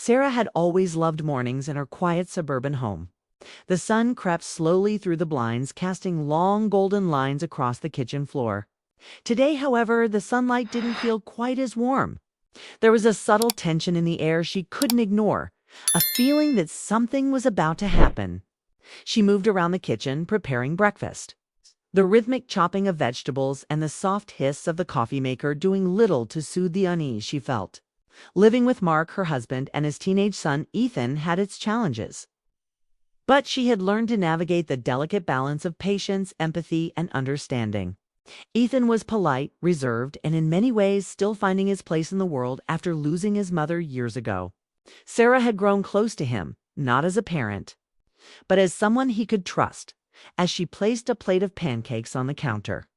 Sarah had always loved mornings in her quiet suburban home. The sun crept slowly through the blinds, casting long golden lines across the kitchen floor. Today, however, the sunlight didn't feel quite as warm. There was a subtle tension in the air she couldn't ignore, a feeling that something was about to happen. She moved around the kitchen, preparing breakfast. The rhythmic chopping of vegetables and the soft hiss of the coffee maker doing little to soothe the unease she felt. Living with Mark, her husband, and his teenage son, Ethan, had its challenges. But she had learned to navigate the delicate balance of patience, empathy, and understanding. Ethan was polite, reserved, and in many ways still finding his place in the world after losing his mother years ago. Sarah had grown close to him, not as a parent, but as someone he could trust, as she placed a plate of pancakes on the counter.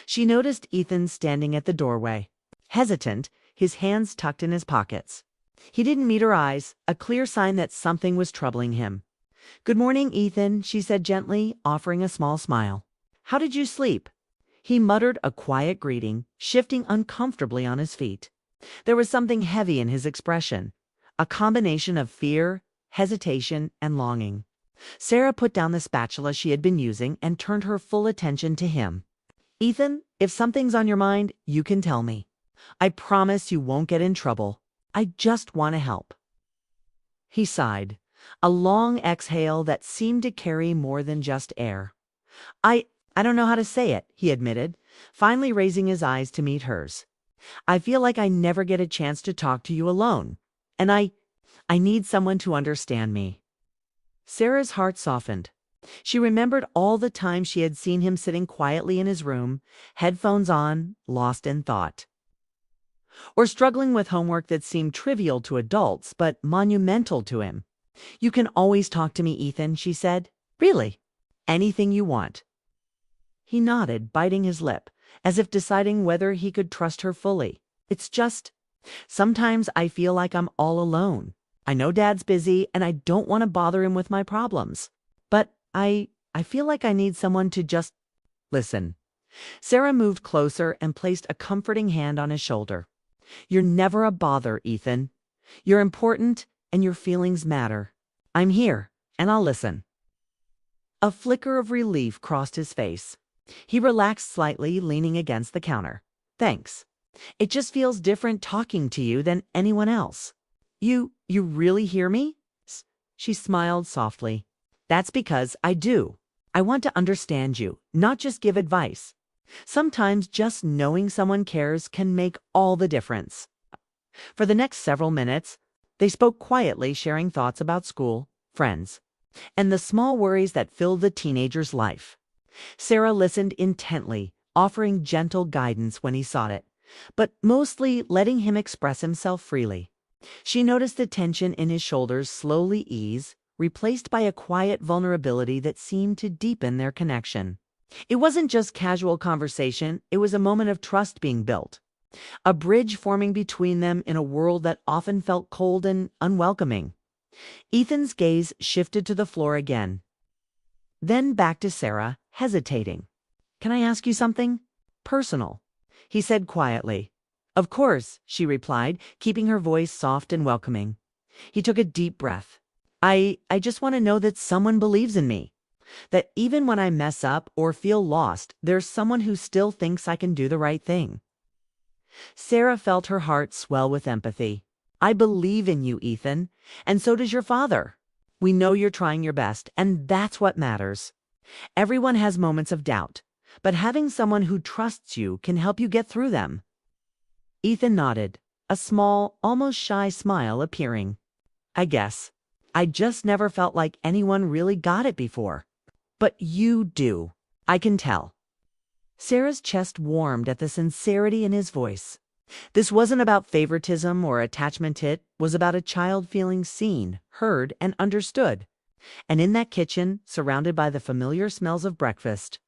She noticed Ethan standing at the doorway, hesitant, his hands tucked in his pockets. He didn't meet her eyes, a clear sign that something was troubling him. "Good morning, Ethan," she said gently, offering a small smile. "How did you sleep?" He muttered a quiet greeting, shifting uncomfortably on his feet. There was something heavy in his expression, a combination of fear, hesitation, and longing. Sarah put down the spatula she had been using and turned her full attention to him. "Ethan, if something's on your mind, you can tell me. I promise you won't get in trouble. I just want to help." He sighed, a long exhale that seemed to carry more than just air. I don't know how to say it," he admitted, finally raising his eyes to meet hers. "I feel like I never get a chance to talk to you alone, and I need someone to understand me." Sarah's heart softened. She remembered all the times she had seen him sitting quietly in his room, headphones on, lost in thought. Or struggling with homework that seemed trivial to adults, but monumental to him. "You can always talk to me, Ethan," she said. "Really, anything you want." He nodded, biting his lip, as if deciding whether he could trust her fully. "It's just, sometimes I feel like I'm all alone. I know Dad's busy, and I don't want to bother him with my problems. But I feel like I need someone to just listen." Sarah moved closer and placed a comforting hand on his shoulder. "You're never a bother, Ethan. You're important, and your feelings matter. I'm here, and I'll listen." A flicker of relief crossed his face. He relaxed slightly, leaning against the counter. "Thanks. It just feels different talking to you than anyone else." You really hear me?" She smiled softly. "That's because I do. I want to understand you, not just give advice. Sometimes just knowing someone cares can make all the difference." For the next several minutes, they spoke quietly, sharing thoughts about school, friends, and the small worries that filled the teenager's life. Sarah listened intently, offering gentle guidance when he sought it, but mostly letting him express himself freely. She noticed the tension in his shoulders slowly ease, replaced by a quiet vulnerability that seemed to deepen their connection. It wasn't just casual conversation, it was a moment of trust being built, a bridge forming between them in a world that often felt cold and unwelcoming. Ethan's gaze shifted to the floor again, then back to Sarah, hesitating. "Can I ask you something personal?" he said quietly. "Of course," she replied, keeping her voice soft and welcoming. He took a deep breath. I just want to know that someone believes in me. That even when I mess up or feel lost, there's someone who still thinks I can do the right thing." Sarah felt her heart swell with empathy. "I believe in you, Ethan, and so does your father. We know you're trying your best, and that's what matters. Everyone has moments of doubt, but having someone who trusts you can help you get through them." Ethan nodded, a small, almost shy smile appearing. "I guess. I just never felt like anyone really got it before. But you do. I can tell." Sarah's chest warmed at the sincerity in his voice. This wasn't about favoritism or attachment, it was about a child feeling seen, heard, and understood. And in that kitchen, surrounded by the familiar smells of breakfast,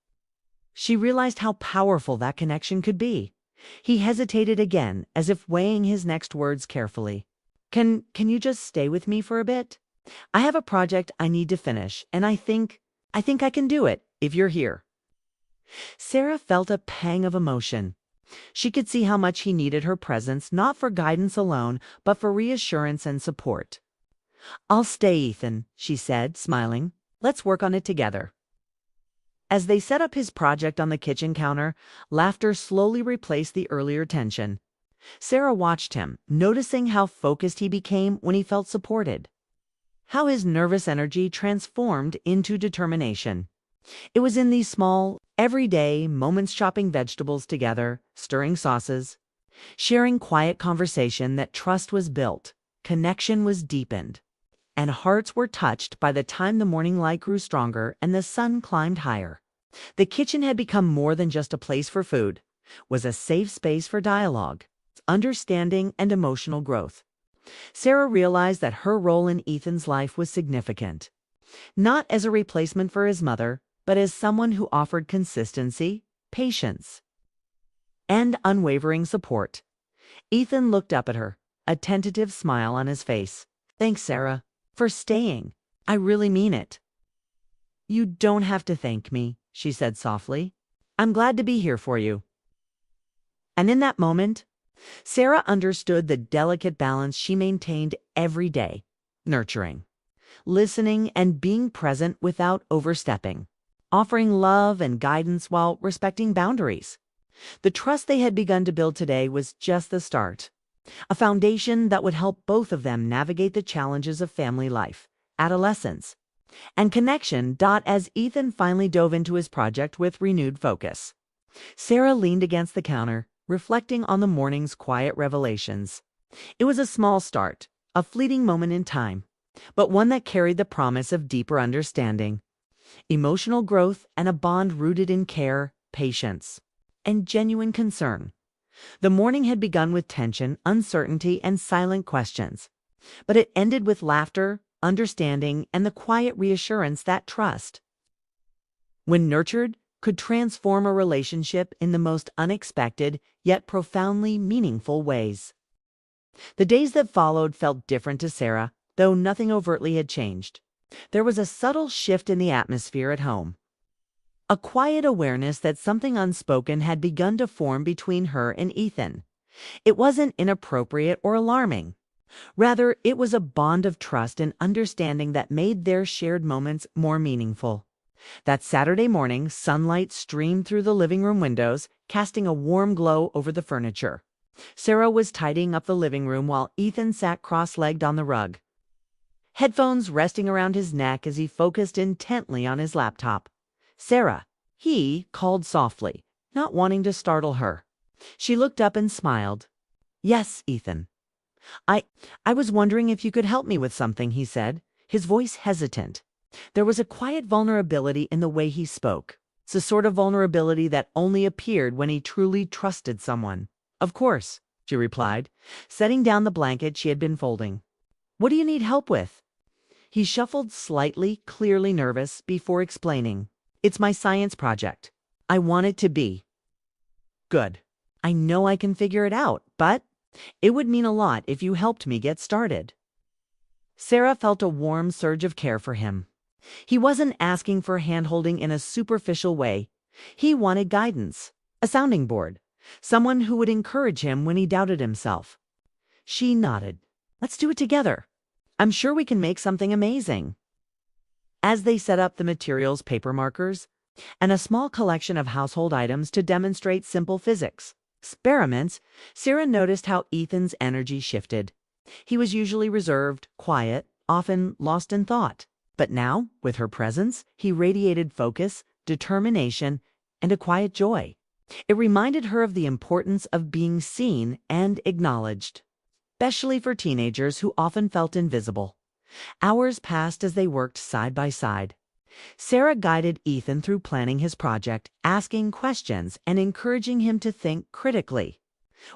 she realized how powerful that connection could be. He hesitated again, as if weighing his next words carefully. Can you just stay with me for a bit? I have a project I need to finish, and I think I can do it if you're here." Sarah felt a pang of emotion. She could see how much he needed her presence, not for guidance alone, but for reassurance and support. "I'll stay, Ethan," she said, smiling. "Let's work on it together." As they set up his project on the kitchen counter, laughter slowly replaced the earlier tension. Sarah watched him, noticing how focused he became when he felt supported, how his nervous energy transformed into determination. It was in these small, everyday moments, chopping vegetables together, stirring sauces, sharing quiet conversation, that trust was built, connection was deepened, and hearts were touched by the time the morning light grew stronger and the sun climbed higher. The kitchen had become more than just a place for food, was a safe space for dialogue, understanding, and emotional growth. Sarah realized that her role in Ethan's life was significant, not as a replacement for his mother, but as someone who offered consistency, patience, and unwavering support. Ethan looked up at her, a tentative smile on his face. "Thanks, Sarah, for staying. I really mean it." "You don't have to thank me," she said softly. "I'm glad to be here for you." And in that moment, Sarah understood the delicate balance she maintained every day: nurturing, listening, and being present without overstepping, offering love and guidance while respecting boundaries. The trust they had begun to build today was just the start, a foundation that would help both of them navigate the challenges of family life, adolescence, and connection. As Ethan finally dove into his project with renewed focus, Sarah leaned against the counter, reflecting on the morning's quiet revelations. It was a small start, a fleeting moment in time, but one that carried the promise of deeper understanding, emotional growth, and a bond rooted in care, patience, and genuine concern. The morning had begun with tension, uncertainty, and silent questions, but it ended with laughter, understanding, and the quiet reassurance that trust, when nurtured, could transform a relationship in the most unexpected yet profoundly meaningful ways. The days that followed felt different to Sarah, though nothing overtly had changed. There was a subtle shift in the atmosphere at home, a quiet awareness that something unspoken had begun to form between her and Ethan. It wasn't inappropriate or alarming. Rather, it was a bond of trust and understanding that made their shared moments more meaningful. That Saturday morning, sunlight streamed through the living room windows, casting a warm glow over the furniture. Sarah was tidying up the living room while Ethan sat cross-legged on the rug, headphones resting around his neck as he focused intently on his laptop. "Sarah," he called softly, not wanting to startle her. She looked up and smiled. "Yes, Ethan. I was wondering if you could help me with something," he said, his voice hesitant. There was a quiet vulnerability in the way he spoke. It's the sort of vulnerability that only appeared when he truly trusted someone. "Of course," she replied, setting down the blanket she had been folding. "What do you need help with?" He shuffled slightly, clearly nervous, before explaining. "It's my science project. I want it to be good. I know I can figure it out, but it would mean a lot if you helped me get started." Sarah felt a warm surge of care for him. He wasn't asking for handholding in a superficial way. He wanted guidance, a sounding board, someone who would encourage him when he doubted himself. She nodded. "Let's do it together. I'm sure we can make something amazing." As they set up the materials, paper markers, and a small collection of household items to demonstrate simple physics experiments, Sarah noticed how Ethan's energy shifted. He was usually reserved, quiet, often lost in thought. But now, with her presence, he radiated focus, determination, and a quiet joy. It reminded her of the importance of being seen and acknowledged, especially for teenagers who often felt invisible. Hours passed as they worked side by side. Sarah guided Ethan through planning his project, asking questions and encouraging him to think critically.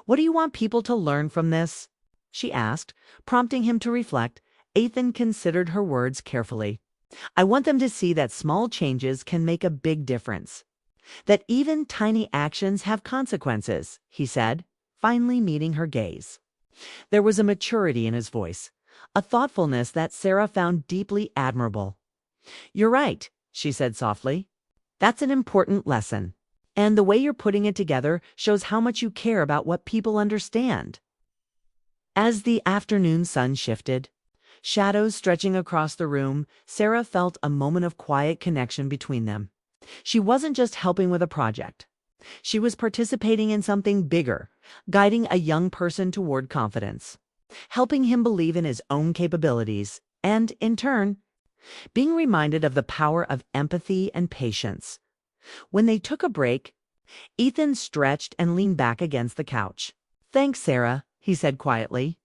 "What do you want people to learn from this?" she asked, prompting him to reflect. Ethan considered her words carefully. "I want them to see that small changes can make a big difference, that even tiny actions have consequences," he said, finally meeting her gaze. There was a maturity in his voice, a thoughtfulness that Sarah found deeply admirable. "You're right," she said softly. "That's an important lesson. And the way you're putting it together shows how much you care about what people understand." As the afternoon sun shifted, Shadows stretching across the room, Sarah felt a moment of quiet connection between them. She wasn't just helping with a project. She was participating in something bigger, guiding a young person toward confidence, helping him believe in his own capabilities, and, in turn, being reminded of the power of empathy and patience. When they took a break, Ethan stretched and leaned back against the couch. "Thanks, Sarah," he said quietly.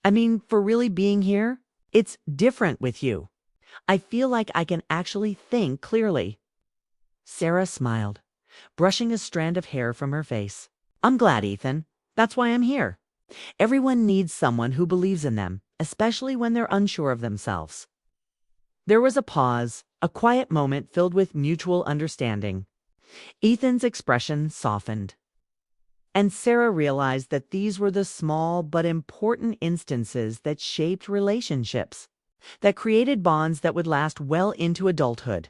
"I mean, for really being here. It's different with you. I feel like I can actually think clearly." Sarah smiled, brushing a strand of hair from her face. "I'm glad, Ethan. That's why I'm here. Everyone needs someone who believes in them, especially when they're unsure of themselves." There was a pause, a quiet moment filled with mutual understanding. Ethan's expression softened, and Sarah realized that these were the small but important instances that shaped relationships, that created bonds that would last well into adulthood.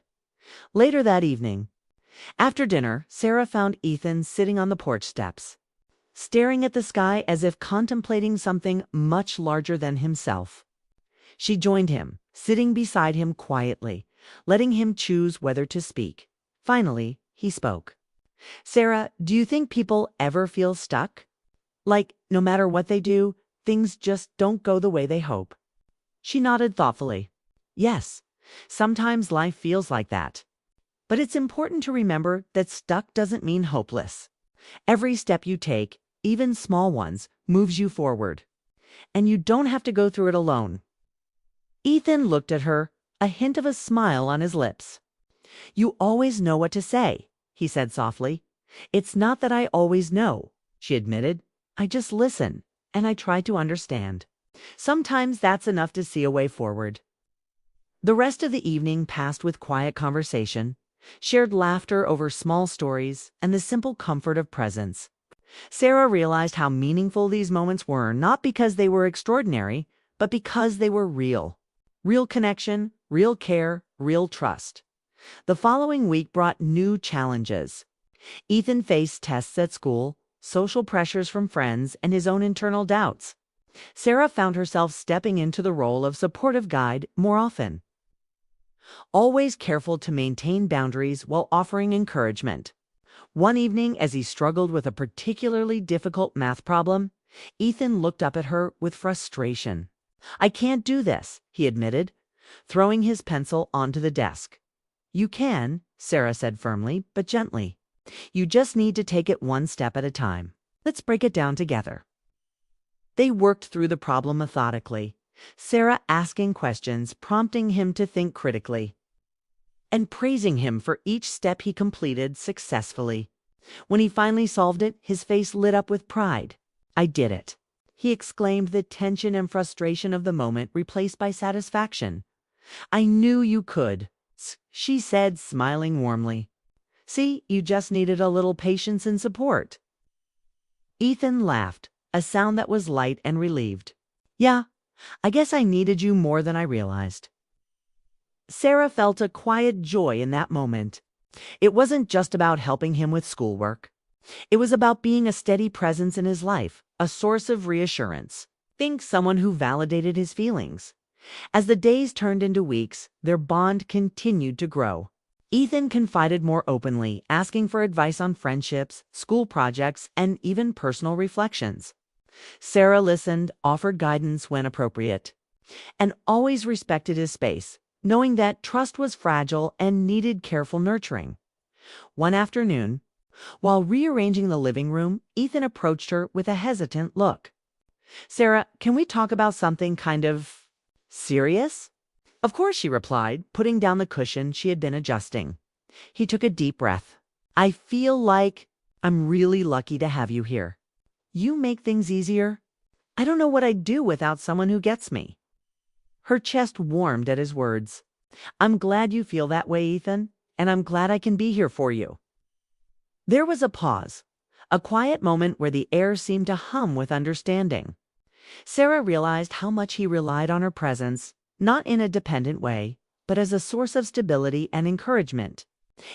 Later that evening, after dinner, Sarah found Ethan sitting on the porch steps, staring at the sky as if contemplating something much larger than himself. She joined him, sitting beside him quietly, letting him choose whether to speak. Finally, he spoke. "Sarah, do you think people ever feel stuck? Like, no matter what they do, things just don't go the way they hope?" She nodded thoughtfully. "Yes, sometimes life feels like that. But it's important to remember that stuck doesn't mean hopeless. Every step you take, even small ones, moves you forward. And you don't have to go through it alone." Ethan looked at her, a hint of a smile on his lips. "You always know what to say," he said softly. "It's not that I always know," she admitted. "I just listen, and I try to understand. Sometimes that's enough to see a way forward." The rest of the evening passed with quiet conversation, shared laughter over small stories, and the simple comfort of presence. Sarah realized how meaningful these moments were, not because they were extraordinary, but because they were real. Real connection, real care, real trust. The following week brought new challenges. Ethan faced tests at school, social pressures from friends, and his own internal doubts. Sarah found herself stepping into the role of supportive guide more often, always careful to maintain boundaries while offering encouragement. One evening, as he struggled with a particularly difficult math problem, Ethan looked up at her with frustration. "I can't do this," he admitted, throwing his pencil onto the desk. "You can," Sarah said firmly, but gently. "You just need to take it one step at a time. Let's break it down together." They worked through the problem methodically, Sarah asking questions, prompting him to think critically, and praising him for each step he completed successfully. When he finally solved it, his face lit up with pride. "I did it," he exclaimed, the tension and frustration of the moment replaced by satisfaction. "I knew you could," she said, smiling warmly. "See, you just needed a little patience and support." Ethan laughed, a sound that was light and relieved. "Yeah, I guess I needed you more than I realized." Sarah felt a quiet joy in that moment. It wasn't just about helping him with schoolwork. It was about being a steady presence in his life, a source of reassurance. Think someone who validated his feelings. As the days turned into weeks, their bond continued to grow. Ethan confided more openly, asking for advice on friendships, school projects, and even personal reflections. Sarah listened, offered guidance when appropriate, and always respected his space, knowing that trust was fragile and needed careful nurturing. One afternoon, while rearranging the living room, Ethan approached her with a hesitant look. "Sarah, can we talk about something kind of serious?" "Of course," she replied, putting down the cushion she had been adjusting. He took a deep breath. "I feel like I'm really lucky to have you here. You make things easier. I don't know what I'd do without someone who gets me." Her chest warmed at his words. "I'm glad you feel that way, Ethan, and I'm glad I can be here for you." There was a pause, a quiet moment where the air seemed to hum with understanding. Sarah realized how much he relied on her presence, not in a dependent way, but as a source of stability and encouragement.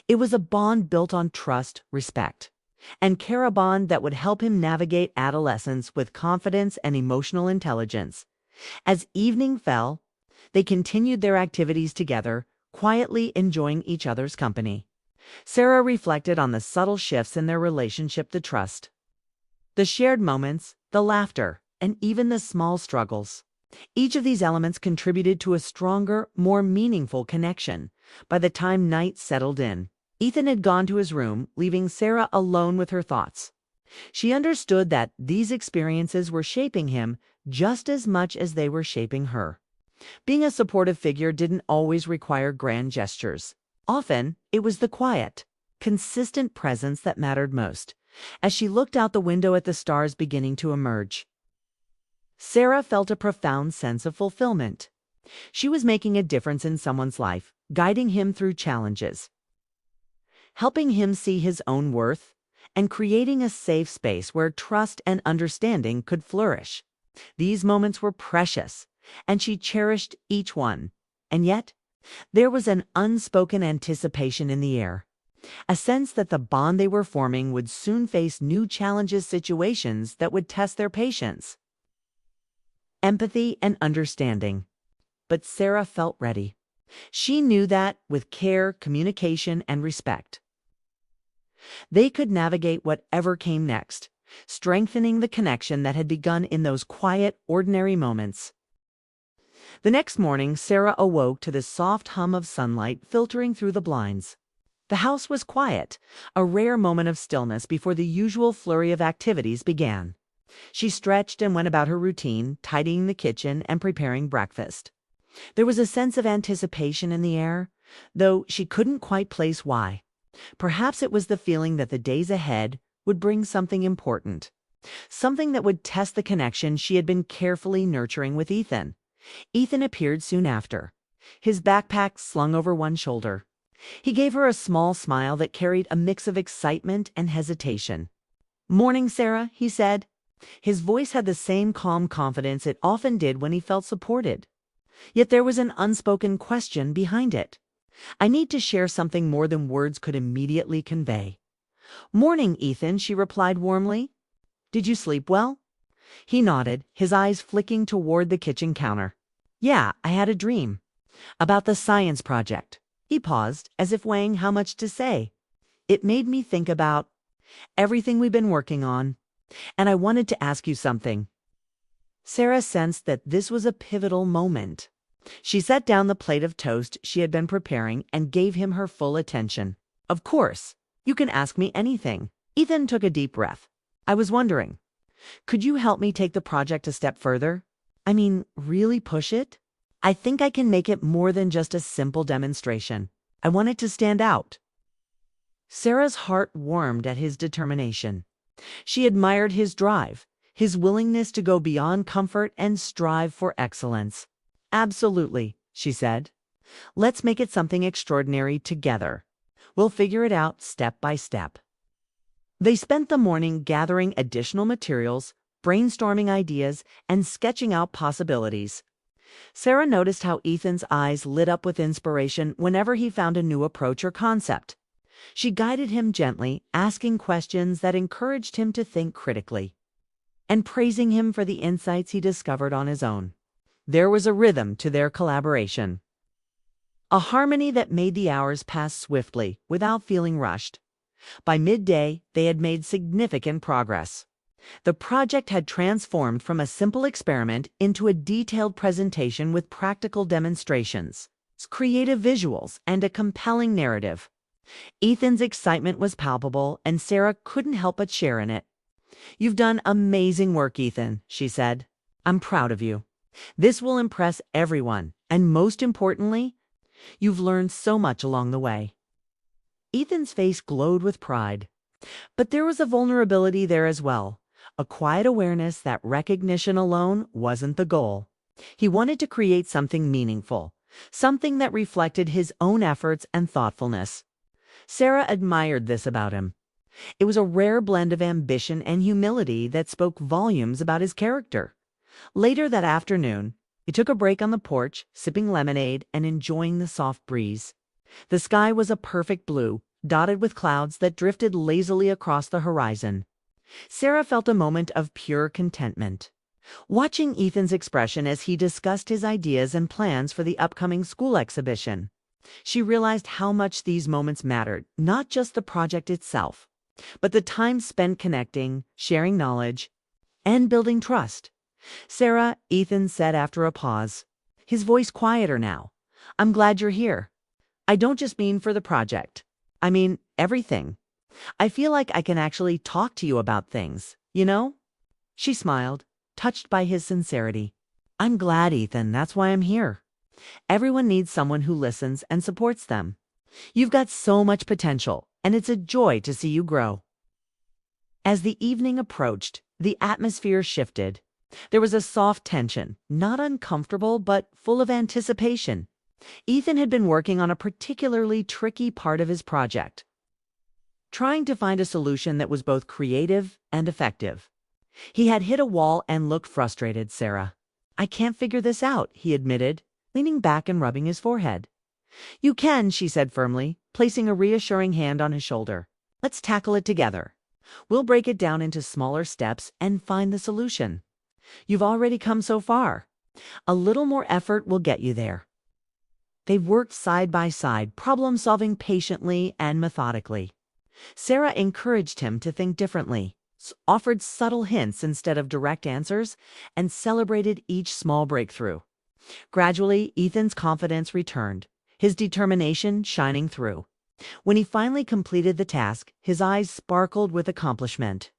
It was a bond built on trust, respect, and care, a bond that would help him navigate adolescence with confidence and emotional intelligence. As evening fell, They continued their activities together, quietly enjoying each other's company. Sarah reflected on the subtle shifts in their relationship, the trust, the shared moments, the laughter, and even the small struggles. Each of these elements contributed to a stronger, more meaningful connection. By the time night settled in, Ethan had gone to his room, leaving Sarah alone with her thoughts. She understood that these experiences were shaping him just as much as they were shaping her. Being a supportive figure didn't always require grand gestures. Often, it was the quiet, consistent presence that mattered most. As she looked out the window at the stars beginning to emerge, Sarah felt a profound sense of fulfillment. She was making a difference in someone's life, guiding him through challenges, helping him see his own worth, and creating a safe space where trust and understanding could flourish. These moments were precious, and she cherished each one. And yet, there was an unspoken anticipation in the air, a sense that the bond they were forming would soon face new challenges, situations that would test their patience, empathy, and understanding. But Sarah felt ready. She knew that, with care, communication, and respect, they could navigate whatever came next, strengthening the connection that had begun in those quiet, ordinary moments. The next morning, Sarah awoke to the soft hum of sunlight filtering through the blinds. The house was quiet, a rare moment of stillness before the usual flurry of activities began. She stretched and went about her routine, tidying the kitchen and preparing breakfast. There was a sense of anticipation in the air, though she couldn't quite place why. Perhaps it was the feeling that the days ahead would bring something important, something that would test the connection she had been carefully nurturing with Ethan. Ethan appeared soon after, his backpack slung over one shoulder. He gave her a small smile that carried a mix of excitement and hesitation. "Morning, Sarah," he said. His voice had the same calm confidence it often did when he felt supported. Yet there was an unspoken question behind it. "I need to share something more than words could immediately convey." "Morning, Ethan," she replied warmly. "Did you sleep well?" He nodded, his eyes flicking toward the kitchen counter. "Yeah, I had a dream. About the science project." He paused, as if weighing how much to say. "It made me think about everything we've been working on, and I wanted to ask you something." Sarah sensed that this was a pivotal moment. She set down the plate of toast she had been preparing and gave him her full attention. "Of course, you can ask me anything." Ethan took a deep breath. "I was wondering, could you help me take the project a step further? I mean, really push it? I think I can make it more than just a simple demonstration. I want it to stand out." Sarah's heart warmed at his determination. She admired his drive, his willingness to go beyond comfort and strive for excellence. "Absolutely," she said. "Let's make it something extraordinary together. We'll figure it out step by step." They spent the morning gathering additional materials, brainstorming ideas, and sketching out possibilities. Sarah noticed how Ethan's eyes lit up with inspiration whenever he found a new approach or concept. She guided him gently, asking questions that encouraged him to think critically, and praising him for the insights he discovered on his own. There was a rhythm to their collaboration, a harmony that made the hours pass swiftly without feeling rushed. By midday, they had made significant progress. The project had transformed from a simple experiment into a detailed presentation with practical demonstrations, creative visuals, and a compelling narrative. Ethan's excitement was palpable, and Sarah couldn't help but share in it. "You've done amazing work, Ethan," she said. "I'm proud of you. This will impress everyone, and most importantly, you've learned so much along the way." Ethan's face glowed with pride. But there was a vulnerability there as well, a quiet awareness that recognition alone wasn't the goal. He wanted to create something meaningful, something that reflected his own efforts and thoughtfulness. Sarah admired this about him. It was a rare blend of ambition and humility that spoke volumes about his character. Later that afternoon, he took a break on the porch, sipping lemonade and enjoying the soft breeze. The sky was a perfect blue, dotted with clouds that drifted lazily across the horizon. Sarah felt a moment of pure contentment. watching Ethan's expression as he discussed his ideas and plans for the upcoming school exhibition. She realized how much these moments mattered, not just the project itself, but the time spent connecting, sharing knowledge, and building trust. "Sarah," Ethan said after a pause, his voice quieter now, "I'm glad you're here. I don't just mean for the project. I mean everything. I feel like I can actually talk to you about things, you know?" She smiled, touched by his sincerity. "I'm glad, Ethan. That's why I'm here. Everyone needs someone who listens and supports them. You've got so much potential, and it's a joy to see you grow." As the evening approached, the atmosphere shifted. There was a soft tension, not uncomfortable, but full of anticipation. Ethan had been working on a particularly tricky part of his project, trying to find a solution that was both creative and effective. He had hit a wall and looked frustrated. "Sarah, I can't figure this out," he admitted, leaning back and rubbing his forehead. "You can," she said firmly, placing a reassuring hand on his shoulder. "Let's tackle it together. We'll break it down into smaller steps and find the solution. You've already come so far. A little more effort will get you there." They worked side by side, problem-solving patiently and methodically. Sarah encouraged him to think differently, offered subtle hints instead of direct answers, and celebrated each small breakthrough. Gradually, Ethan's confidence returned, his determination shining through. When he finally completed the task, his eyes sparkled with accomplishment.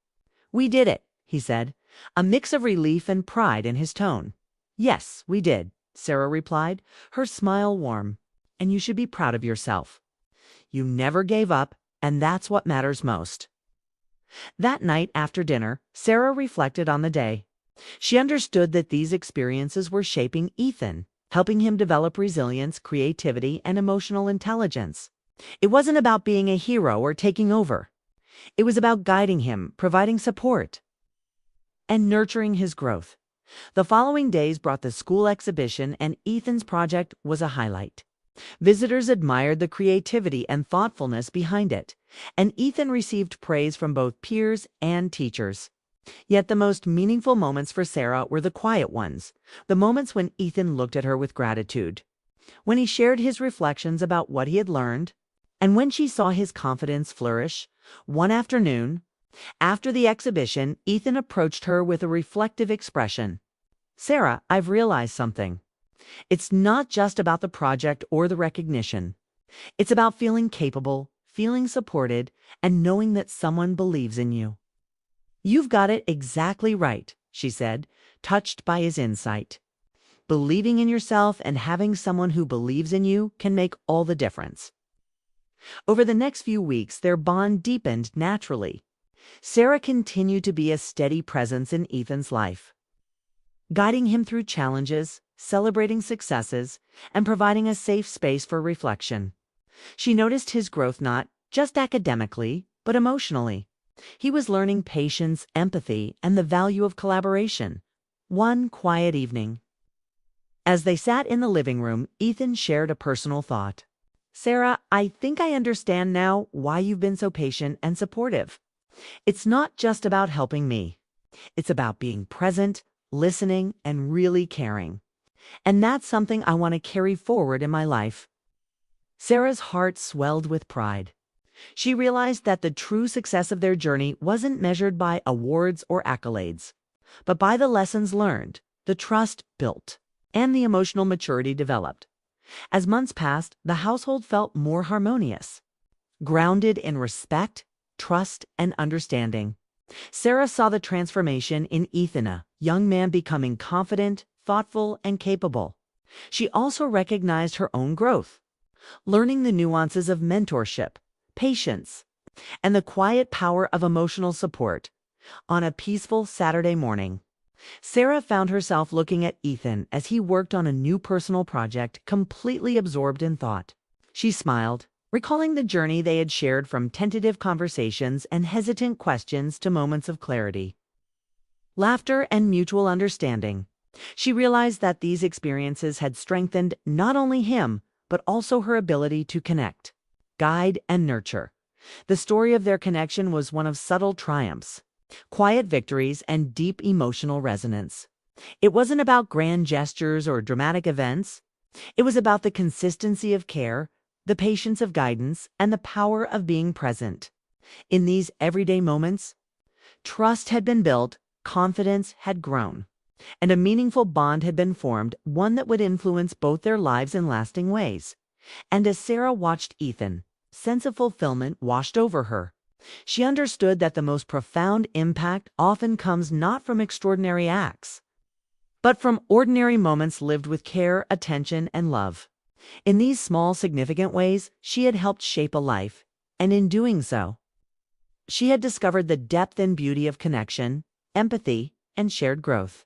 "We did it," he said, a mix of relief and pride in his tone. "Yes, we did," Sarah replied, her smile warm. "And you should be proud of yourself. You never gave up, and that's what matters most." That night after dinner, Sarah reflected on the day. She understood that these experiences were shaping Ethan, helping him develop resilience, creativity, and emotional intelligence. It wasn't about being a hero or taking over. It was about guiding him, providing support, and nurturing his growth. The following days brought the school exhibition, and Ethan's project was a highlight. Visitors admired the creativity and thoughtfulness behind it, and Ethan received praise from both peers and teachers. Yet the most meaningful moments for Sarah were the quiet ones, the moments when Ethan looked at her with gratitude, when he shared his reflections about what he had learned, and when she saw his confidence flourish. One afternoon, after the exhibition, Ethan approached her with a reflective expression. "Sarah, I've realized something. It's not just about the project or the recognition. It's about feeling capable, feeling supported, and knowing that someone believes in you." "You've got it exactly right," she said, touched by his insight. "Believing in yourself and having someone who believes in you can make all the difference." Over the next few weeks, their bond deepened naturally. Sarah continued to be a steady presence in Ethan's life, guiding him through challenges, celebrating successes, and providing a safe space for reflection. She noticed his growth not just academically, but emotionally. He was learning patience, empathy, and the value of collaboration. One quiet evening, as they sat in the living room, Ethan shared a personal thought. "Sarah, I think I understand now why you've been so patient and supportive. It's not just about helping me. It's about being present, listening, and really caring. And that's something I want to carry forward in my life." Sarah's heart swelled with pride. She realized that the true success of their journey wasn't measured by awards or accolades, but by the lessons learned, the trust built, and the emotional maturity developed. As months passed, the household felt more harmonious, grounded in respect, trust, and understanding. Sarah saw the transformation in Ethan, a young man becoming confident, thoughtful, and capable. She also recognized her own growth, learning the nuances of mentorship, patience, and the quiet power of emotional support. On a peaceful Saturday morning, Sarah found herself looking at Ethan as he worked on a new personal project, completely absorbed in thought. She smiled, recalling the journey they had shared, from tentative conversations and hesitant questions to moments of clarity, laughter, and mutual understanding. She realized that these experiences had strengthened not only him, but also her ability to connect, guide, and nurture. The story of their connection was one of subtle triumphs, quiet victories, and deep emotional resonance. It wasn't about grand gestures or dramatic events. It was about the consistency of care, the patience of guidance, and the power of being present. In these everyday moments, trust had been built, confidence had grown, and a meaningful bond had been formed, one that would influence both their lives in lasting ways. And as Sarah watched Ethan, sense of fulfillment washed over her. She understood that the most profound impact often comes not from extraordinary acts, but from ordinary moments lived with care, attention, and love. In these small, significant ways, she had helped shape a life, and in doing so, she had discovered the depth and beauty of connection, empathy, and shared growth.